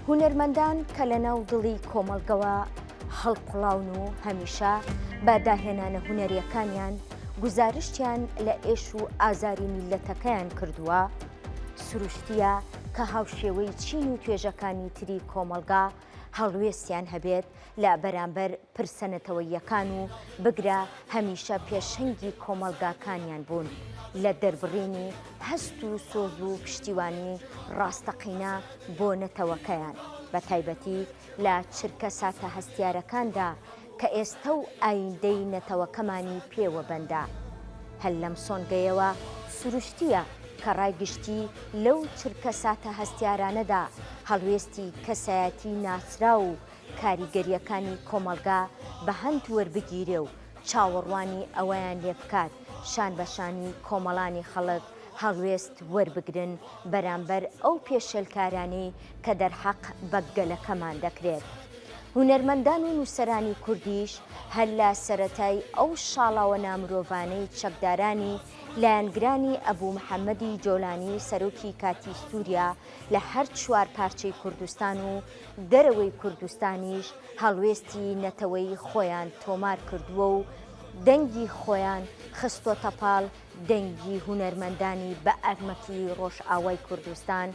هونەرمەندان کە لە ناو دڵی کۆمەڵگەوە هەڵقڵاون و هەمیشە بە داهێنانە هونەریەکانیان گزارشتیان لە ئێش و ئازاری میلەتەکەیان کردووە، سروشتیە کە هاوشێوەی چین و توێژەکانی تری کۆمەڵگا هەڵوێستیان هەبێت لە بەرامبەر پرسەنەتەوەیەکان و بگرە هەمیشە پێشەنگی کۆمەڵگاکانیان بوون لە دەربڕینی هەست و سۆز و پشتیوانی ڕاستەقینە بۆ نەتەوەکەیان، بە تایبەتی لە چرکە ساتە هەستیارەکاندا کە ئێستا و ئایندەی نەتەوەکەمانی پێوە بەندە. هەل لەم سۆنگەیەوە سروشتیە کە ڕایگشتی لەو چرکە ساتە هەستیارانەدا هەڵوێستی کەسایەتی ناسرا و کاریگەریەکانی کۆمەڵگا بە هەند وەربگیرێ و چاوەڕوانی ئەوەیان لێ بکات شان بەشانی کۆمەڵانی خەڵک هەڵوێست وەربگرن بەرامبەر ئەو پێشێلکارانەی کە دەرحەق بە گەلەکەمان دەکرێت. هونەرمەندان و نووسەرانی کوردیش هەر لە سەرەتای ئەو شاڵاوە نامرۆڤانەی چەکدارانی لایەنگرانی ئەبوو محەممەدی جۆلانی سەرۆکی کاتی سووریا لە هەر چوار پارچەی کوردستان و دەرەوەی کوردستانیش هەڵوێستی نەتەوەی خۆیان تۆمار کردووە و دەنگی خۆیان خستۆتە پاڵ دەنگی هونەرمەندانی بە ئەرمەکی ڕۆژئاوای کوردستان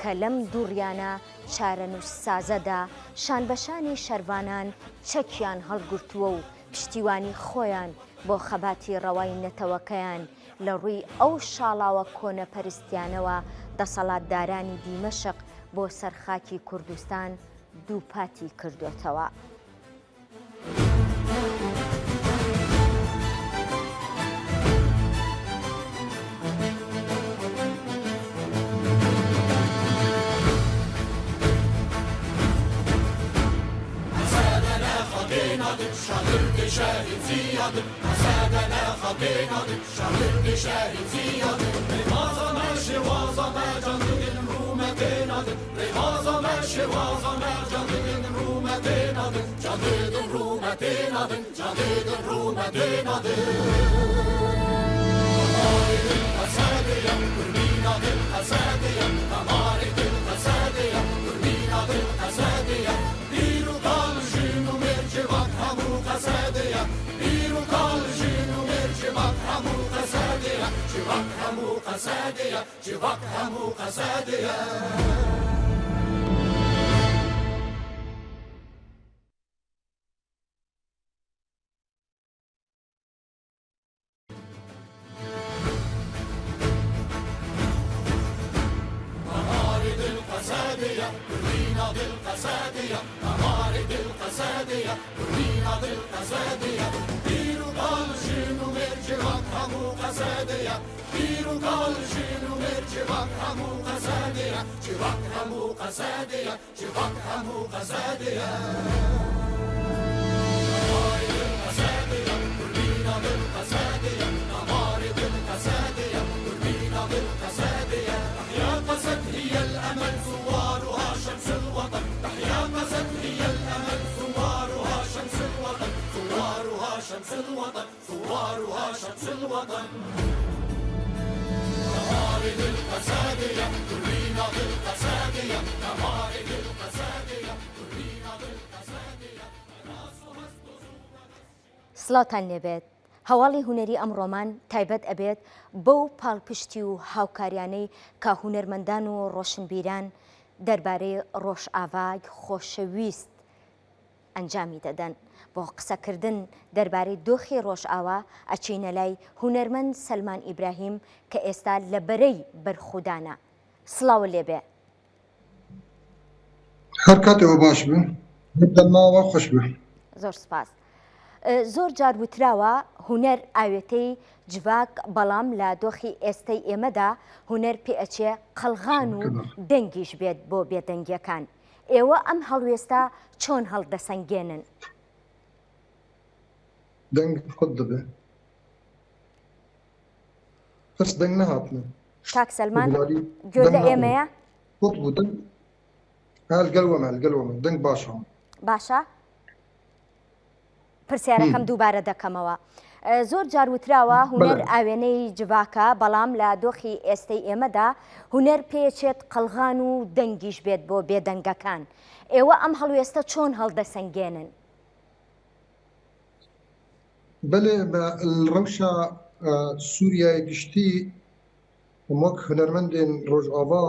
کە لەم دووڕیانە چارەنووس سازەدا شانبەشانی شەروانان چەکیان هەڵگرتووە و پشتیوانی خۆیان بۆ خەباتی ڕەوای نەتەوەکەیان لە ڕووی ئەو شاڵاوە کۆنەپەرستیانەوە دەسەڵاتدارانی دیمەشق بۆ سەرخاکی کوردستان دووپاتی کردوێتەوە. شاهد شاهد زياد أسادنا خطينا شاهد شاهد زياد رمازا ما شوازا ما جندن رومتنا رمازا ما شوازا ما جندن رومتنا جندن رومتنا جندن رومتنا أمارد الأسادية كرمينا الأسادية أمارد الأسادية كرمينا الأسادية ديرو قال جنو مرجبك همو قسادية ديرو قال جنو مرجبك همو قسادية جبك همو قسادية جبك همو قسادية كلنا بالقسادية أمارد القسادية كلنا بالقسادية ديرو قال جنو مرجبك همو قسادية ديرو قال جنو مرجبك همو قسادية جبك همو قسادية جبك همو قسادية أمارد القسادية كلنا بالقسادية أمارد القسادية كلنا بالقسادية تحيا قسد هي الأمل ثوارها شمس الوطن تحيا قسد هي الأمل ثوارها شمس الوطن ثوارها شمس الوطن ثوارها شمس الوطن أمارد القسادية كلنا بالقسادية أمارد القسادية كلنا بالقسادية سڵاتان لێبێت. هەواڵی هونەری ئەمڕۆمان تایبەت ئەبێت بەو پاڵپشتی و هاوکاریانەی کە هونەرمەندان و ڕۆشنبیران دەربارەی ڕۆژئاوای خۆشەویست ئەنجامی دەدەن. بۆ قسەکردن دەربارەی دۆخی ڕۆژئاوا ئەچینە لای هونەرمەند سەلمان ئیبراهیم کە ئێستا لە بەرەی بەرخودانە. سڵاو لێبێ. هەر کاتێەوە باش بێ دەماوە خۆش بێ. زۆر سپاس. زۆر جار وتراوە هونەر ئاوێتەی جوواک، بەڵام لە دۆخی ئێستەی ئێمەدا هونەر پێ ئەچێ قەلغان و دەنگیش بێت بۆ بێدەنگیەکان. ئێوە ئەم هەڵوێستا چۆن هەڵدەسەنگێنن؟ دەنگ خۆت دەبێ کەس دەنگ نەهاتنە. کاک سەلمان گوێ لە ئێمەیە؟ خۆت بوو دەنگ هەلگەلوەمە هەلگەلوەمە دەنگ باشە. باشە؟ پرسیارەکەم دووبارە دەکەمەوە. زۆر جار وتراوە هوەر بەڵێ. ئاوێنەی جوواکە، بەڵام لە دۆخی ئێستەی ئێمەدا هوەر پێچێت قەلغان و دەنگیش بێت بۆ بێدەنگەکان. ئێوە ئەم هەڵوێستە چۆن هەڵدەسەنگێنن؟ بەڵێ بە ڕەوشە سووریای گشتی وەک هونەرمەندێن ڕۆژئاوا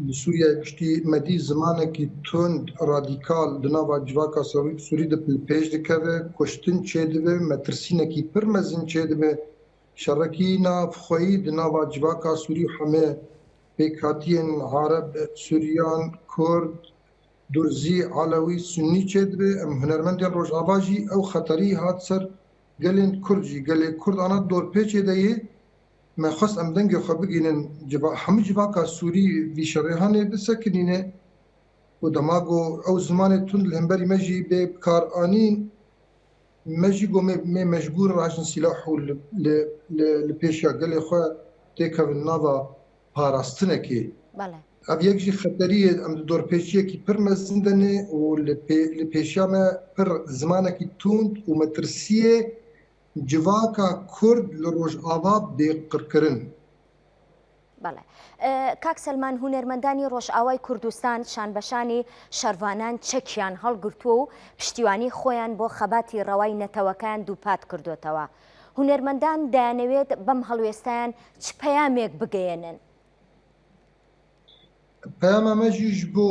لە سووریای گشتی مەدی زمانێکی تند ڕادیکال di nava civaka Sûrî de pêş dikeve, kuştin çê dibe, metirsînekî pir mezin çê dibe, şerekî navxweyî di nava civaka Sûrî heme pêkhatiyên Arab, Sûriyan, Kurd, Durzî, Alewî, Sunnî çê dibe. Em hunermendên rojava jî ew xeterî hat ser gelên Kurd jî. Gelê Kurd ana dorpêçê de yê me xwest em dengê xwe bigînin hemû civaka Sûrî vî şerêhanê bisekinîne û dema got ew zimanê tund li hemberî me jî bê karanîn me jî got mê mecbûr rajin sîlah û li pêşiya gelê xwe têkevin nava parastinekê. Ev yek jî xeteriyê em di dorpêçiyekî pir mezin de ne û li pêşiya me pir zimanekî tund û metirsiyê civaka Kurd li Rojava bêqirkirin. بەڵێ. کاک سەلمان، هونەرمەندانی ڕۆژئاوای کوردستان شانبەشانی شەروانان چەکیان هەڵگرتووە و پشتیوانی خۆیان بۆ خەباتی ڕەوای نەتەوەکان دووپات کردوتەوە. هونەرمەندان دەیانەوێت بەم هەڵوێستیان چ پەیامێک بگەێنن؟ پەیاما me jî ji bo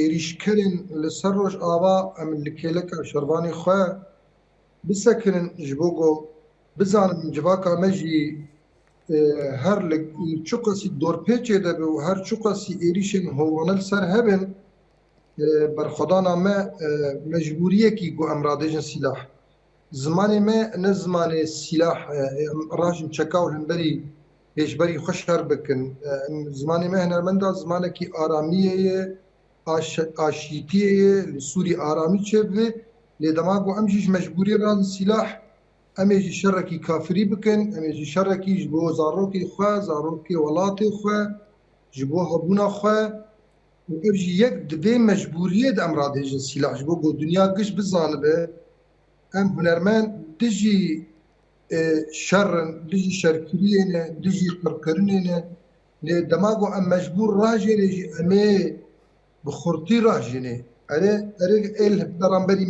êrîşkerên li ser Rojava em li kêleka şervanê xwe bisekirin ji bo got bizanin civaka me jî her li çi qasî dorpêçê de be û her çi qasî êrîşên hovane li ser hebin berxwedana me mecbûriyekî got em radêjin sîlah. Zimanê me ne zimanê sîlah rajin çeka û hemberî pêşberî xwe şer bikin. Zimanê me hunermenda zimanekî aramiyê ye, aşîtiyê ye, li Sûrî aramî çêbibe. Lê dema got em jî ji mecbûriyê razin sîlah em ê jî şerekî kafirî bikin, em ê jî şerekî ji bo zarokê xwe, zarokê welatê xwe, ji bo hebûna xwe û ev jî yek di vê mecbûriyê de em radêjin sîlah ji bo got dunya giş bizanibe em hunermend dijî şerrin, dijî şerkiriyê ne, dijî qirkirinê ne. Lê dema got em mecbûr rajêne jî em ê bi xurtî rajêne. Erê êl beramberî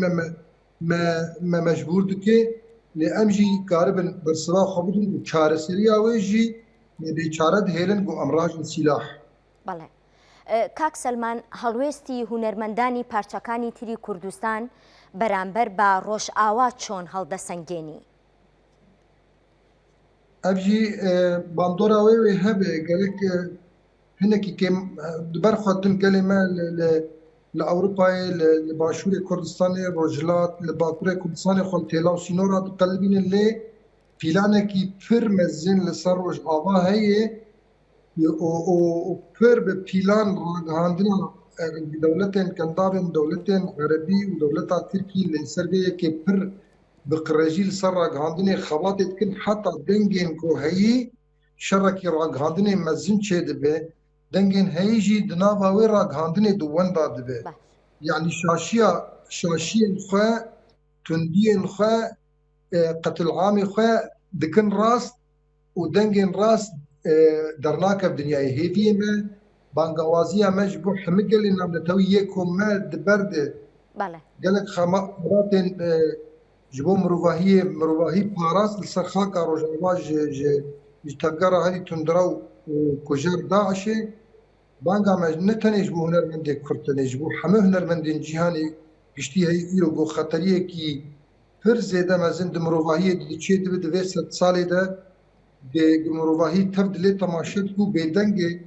me mecbûr dike. Lê em jî karibin bersiva xwe bidin û çareseriya wê jî bêçare dihêlin got em rajin sîlah. بەڵێ. کاک سەلمان، هەڵوێستی هونەرمەندانی پارچەکانی تری کوردستان بەرامبەر بە ڕۆژئاوا چۆن هەڵدەسەنگێنی؟ Ev jî bandora wê hebe gelek hinekî kêm diber xwe din gelê me li Ewropayê li Başûrê Kurdistanê Rojhilat li Bakurê Kurdistanê xwe têla û sînora diqelibînin lê pîlanekî pir mezin li ser Rojava heye û pir bi pîlan ragihandina dewletên kendavên dewletên Erebî û dewleta Tirkî li ser vê yekê pir bi qirejî li ser ragihandinê xebatê dikin heta dengên ku heyî şerekî ragihandinê mezin çê dibe, dengên heyî jî di nava wê ragihandinê di wenda dibe. Yani şaşiyên xwe, tundiyên xwe, qetil'amê xwe dikin rast û dengên rast dernakev dinyayê. Hêviyê me, bangewaziya me ji bo hemû gelên navnetewî yê ku me di ber de gelek xelatên ji bo mirovahî parast li ser xaka Rojava ji tevgera herî tundira û kujer Daişê banga me ne tenê ji bo hunermendê Kurd tenê ji bo hemû hunermendên cîhanê giştî heyî îro got xeteriyekî pir zêde mezin di mirovahiyê çê dibe di vê sed salê de di mirovahî tev dilê temaşe dikû bêdengê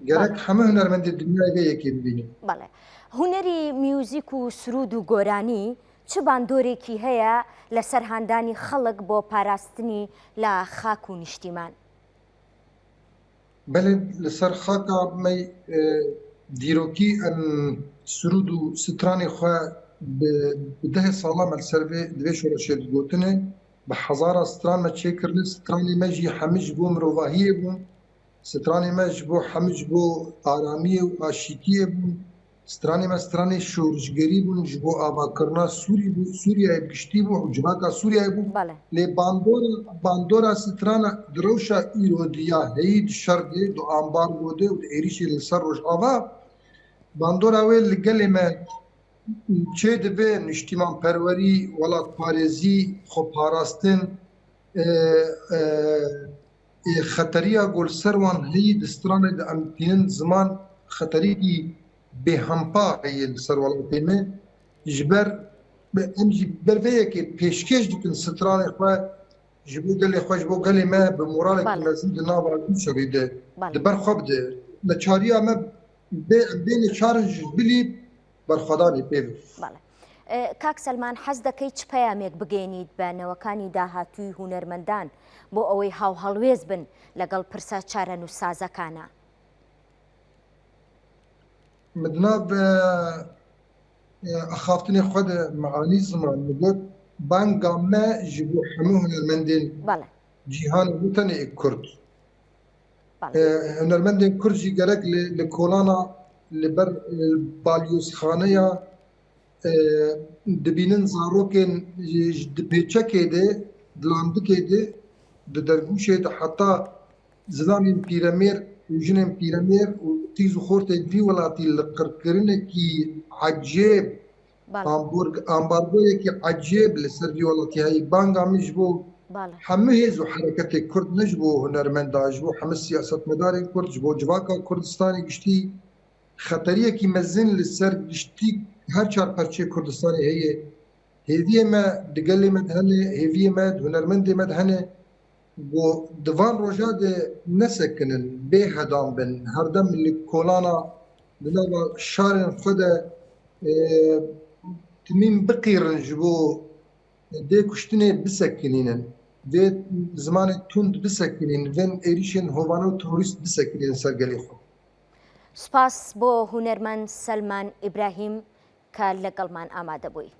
gerek hemû hunermendê dinyayê vê yekê bibînin. بەڵێ. هونەری میوزیک و سرود و گۆرانی چ باندۆرێکی هەیە لە سەرهاندانی خەڵک بۆ پاراستنی لە خاک و نیشتیمان؟ بەڵێ li ser xaka me dîrokî em sirûd û stranê xwe bi dehê salan me li ser vê di vê şoreşê digotine bi hezara stran me çêkirine. Stranê me jî hemû ji bo mirovahiyê bûn, stranê me ji bo hemû ji bo aramiyê û aşîtiyê bûn, سترانی ما سترانی شورشگری بون جبو آباکرنا سوریای گشتی بو جواکا سوریای بو بله لی باندورا سترانا دروشا ایرودیا هید شردی دو آنبار بوده و ایریشی لسر روش آوا باندورا ویل لگلی ما چه دبه نشتیمان پروری ولات پارێزی خۆ پاراستن خەتەریە گۆلسەروان هەیە دسترانێ دە ئەم بینن زمان خەتەرێکی بێهەمپا هەیە لەسەر وڵاتێمە ji ber em jî berveyekê pêşkêş dikin stranê xwe ji bo gelê xwe ji bo gelê me bi moralekî mezin di nava Rûsyayê de di ber xwe bide neçariya me bênê çarin ji bilî berxwedanê pê be. کاک سەلمان حەز دەکەی چ پەیامێک بگەینیت بە نەوەکانی داهاتووی هونەرمەندان بۆ ئەوەی هاو هەڵوێز بن لەگەڵ پرسە چارە نووسازەکانە؟ مدناv axaftinê xwe de meanî ziman migot banga me ji bo hemû hunermendên cîhanê bû tenê Kurd. Hunermendên Kurd jî gerek li kolana li ber balyozxaneya dibînin zarokên di pêçekê de di landikê de di dergûşê de heta zilamên pîremêr û jinên pîremêr û tîz û xortê vî welatî li qirkirinekî ecêb ambargoyekî ecêb li ser vî welatî heye banga min ji bo hemû hêz û hereketê Kurd ne ji bo hunermendan ji bo hemû siyasetmedarên Kurd ji bo civaka Kurdistanê giştî xeteriyekî mezin li ser giştî her çar parçeyê Kurdistanê heye hêviyê me di gelê me de hene hêviyê me di hunermendê me de hene got di van roja de nesekinin bêhedam bin herdem li kolana di nava şarên xwe de timîn biqîrin ji bo dê kuştinê bisekinînin vê zimanê tund bisekirîn vên êrişên hovane û terorîst bisekirîn ser gelê xwe. سوپاس بۆ هونەرمەند سەلمان ئیبراهیم کە لەگەڵمان ئامادە بووی.